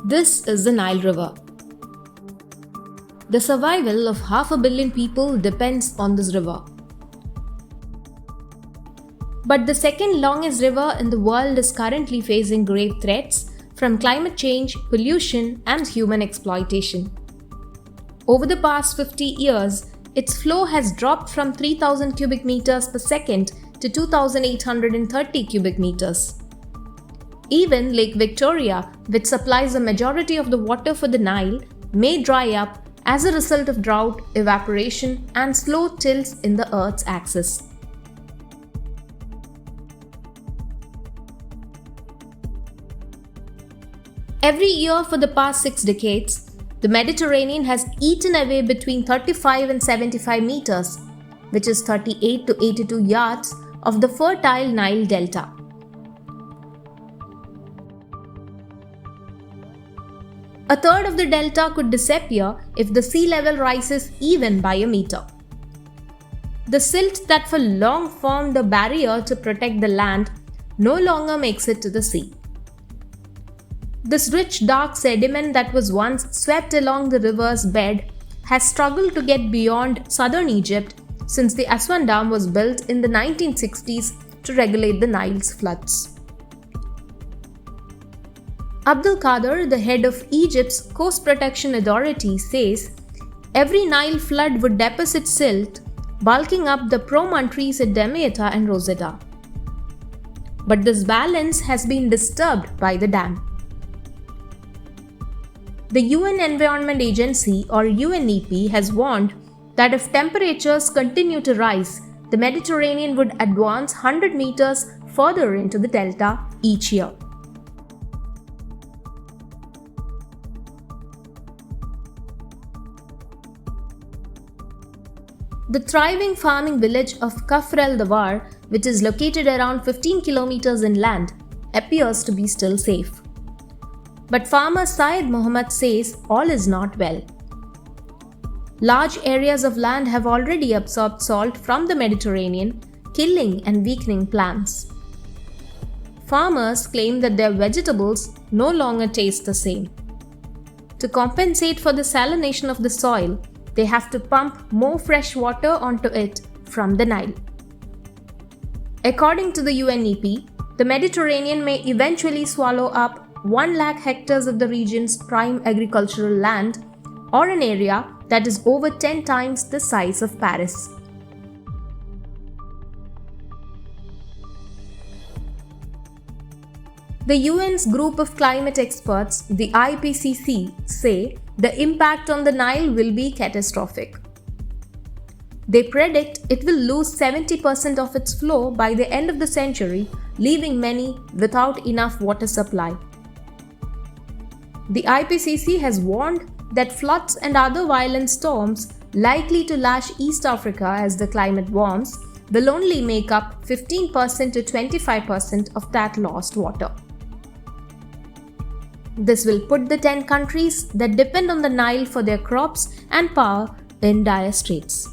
This is the Nile River. The survival of 500 million people depends on this river. But the second longest river in the world is currently facing grave threats from climate change, pollution, and human exploitation. Over the past 50 years, its flow has dropped from 3,000 cubic meters per second to 2,830 cubic meters. Even Lake Victoria, which supplies the majority of the water for the Nile, may dry up as a result of drought, evaporation, and slow tilts in the Earth's axis. Every year for the past 6 decades, the Mediterranean has eaten away between 35 and 75 meters, which is 38 to 82 yards, of the fertile Nile Delta. A third of the delta could disappear if the sea level rises even by a meter. The silt that for long formed a barrier to protect the land no longer makes it to the sea. This rich dark sediment that was once swept along the river's bed has struggled to get beyond southern Egypt since the Aswan Dam was built in the 1960s to regulate the Nile's floods. Abdul Qadir, the head of Egypt's Coast Protection Authority, says every Nile flood would deposit silt, bulking up the promontories at Damietta and Rosetta. But this balance has been disturbed by the dam. The UN Environment Agency, or UNEP, has warned that if temperatures continue to rise, the Mediterranean would advance 100 meters further into the delta each year. The thriving farming village of Kafr el-Dawar, which is located around 15 kilometers inland, appears to be still safe. But farmer Syed Mohammed says all is not well. Large areas of land have already absorbed salt from the Mediterranean, killing and weakening plants. Farmers claim that their vegetables no longer taste the same. To compensate for the salination of the soil, they have to pump more fresh water onto it from the Nile. According to the UNEP, the Mediterranean may eventually swallow up 1 lakh hectares of the region's prime agricultural land, or an area that is over 10 times the size of Paris. The UN's group of climate experts, the IPCC, say the impact on the Nile will be catastrophic. They predict it will lose 70% of its flow by the end of the century, leaving many without enough water supply. The IPCC has warned that floods and other violent storms likely to lash East Africa as the climate warms will only make up 15% to 25% of that lost water. This will put the 10 countries that depend on the Nile for their crops and power in dire straits.